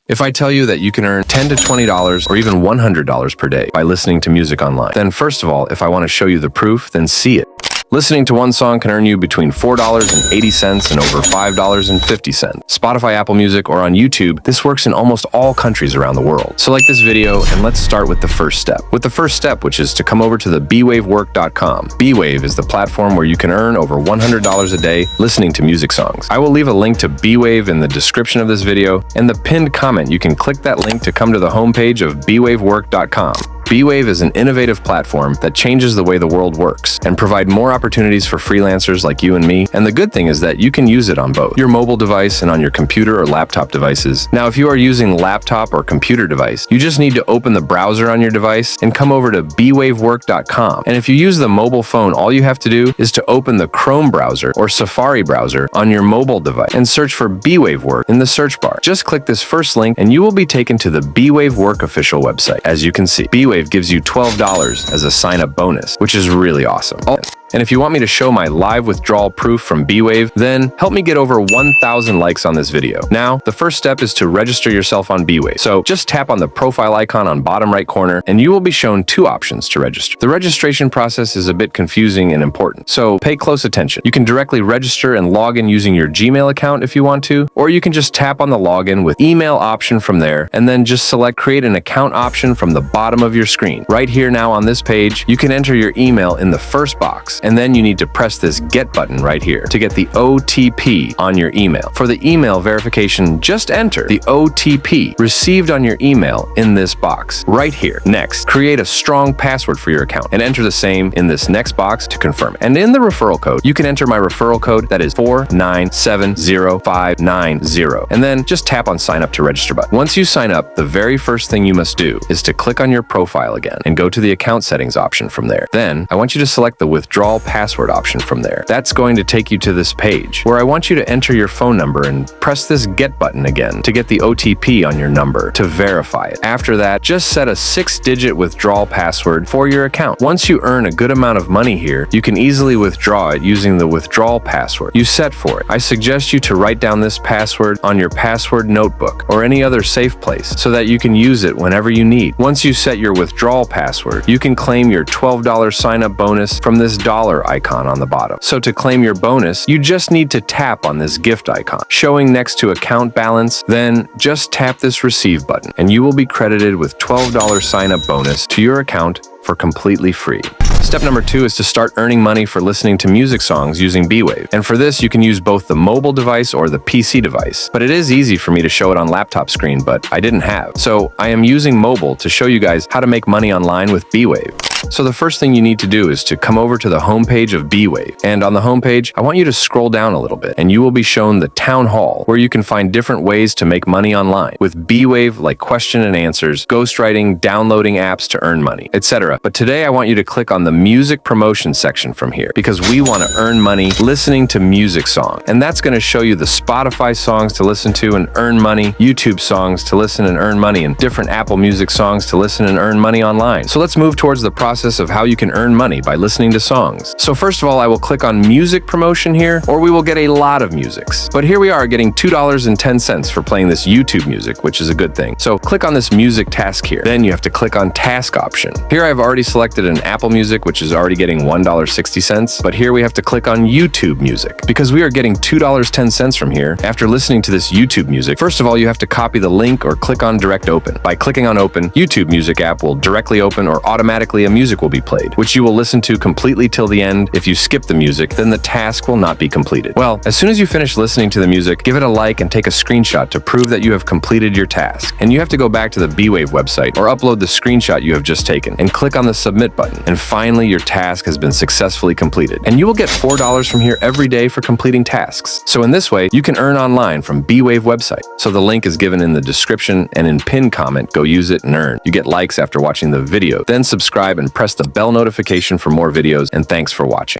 If I tell you that you can earn $10 to $20 or even $100 per day by listening to music online, then first of all, if I want to show you the proof, then see it. Listening to one song can earn you between $4.80 and over $5.50. Spotify, Apple Music, or on YouTube, this works in almost all countries around the world. So like this video, and let's start with the first step. With the first step, which is to come over to the bwavework.com. bwave is the platform where you can earn over $100 a day listening to music songs. I will leave a link to bwave in the description of this video, and the pinned comment. You can click that link to come to the homepage of bwavework.com. bwave is an innovative platform that changes the way the world works and provide more opportunities for freelancers like you and me. And the good thing is that you can use it on both your mobile device and on your computer or laptop devices. Now, if you are using laptop or computer device, you just need to open the browser on your device and come over to bwavework.com. And if you use the mobile phone, all you have to do is to open the Chrome browser or Safari browser on your mobile device and search for bwave work in the search bar. Just click this first link and you will be taken to the bwave work official website. As you can see, bwave gives you $12 as a sign-up bonus, which is really awesome. And if you want me to show my live withdrawal proof from bwave, then help me get over 1,000 likes on this video. Now, the first step is to register yourself on bwave. So just tap on the profile icon on bottom right corner and you will be shown two options to register. The registration process is a bit confusing and important, so pay close attention. You can directly register and log in using your Gmail account if you want to, or you can just tap on the login with email option from there and then just select create an account option from the bottom of your screen. Right here now on this page, you can enter your email in the first box, and then you need to press this get button right here to get the OTP on your email. For the email verification, just enter the OTP received on your email in this box right here. Next, create a strong password for your account and enter the same in this next box to confirm it. And in the referral code, you can enter my referral code, that is 4970590, and then just tap on sign up to register button. Once you sign up, the very first thing you must do is to click on your profile again and go to the account settings option from there. Then I want you to select the withdrawal password option from there. That's going to take you to this page where I want you to enter your phone number and press this get button again to get the OTP on your number to verify it. After that, just set a 6-digit withdrawal password for your account. Once you earn a good amount of money here, you can easily withdraw it using the withdrawal password you set for it. I suggest you to write down this password on your password notebook or any other safe place so that you can use it whenever you need. Once you set your withdrawal password, you can claim your $12 sign-up bonus from this dollar icon on the bottom. So to claim your bonus, you just need to tap on this gift icon showing next to account balance, then just tap this receive button and you will be credited with $12 sign-up bonus to your account for completely free. Step number 2 is to start earning money for listening to music songs using bwave. And for this, you can use both the mobile device or the PC device. But it is easy for me to show it on laptop screen, but I didn't have. So I am using mobile to show you guys how to make money online with bwave. So the first thing you need to do is to come over to the homepage of bwave. And on the homepage, I want you to scroll down a little bit and you will be shown the town hall where you can find different ways to make money online with bwave, like question and answers, ghostwriting, downloading apps to earn money, etc. But today I want you to click on the music promotion section from here because we want to earn money listening to music songs. And that's going to show you the Spotify songs to listen to and earn money, YouTube songs to listen and earn money, and different Apple Music songs to listen and earn money online. So let's move towards the process of how you can earn money by listening to songs. So first of all, I will click on music promotion here, or we will get a lot of musics. But here we are getting $2.10 for playing this YouTube music, which is a good thing. So click on this music task here. Then you have to click on task option. Here I've already selected an Apple Music, which is already getting $1.60. But here we have to click on YouTube music because we are getting $2.10 from here after listening to this YouTube music. First of all, you have to copy the link or click on direct open. By clicking on open, YouTube music app will directly open, or automatically a music will be played, which you will listen to completely till the end. If you skip the music, then the task will not be completed. Well, as soon as you finish listening to the music, give it a like and take a screenshot to prove that you have completed your task. And you have to go back to the bwave website or upload the screenshot you have just taken and click on the submit button. And finally, your task has been successfully completed. And you will get $4 from here every day for completing tasks. So in this way, you can earn online from bwave website. So the link is given in the description and in pinned comment. Go use it and earn. You get likes after watching the video. Then subscribe and press the bell notification for more videos, and thanks for watching.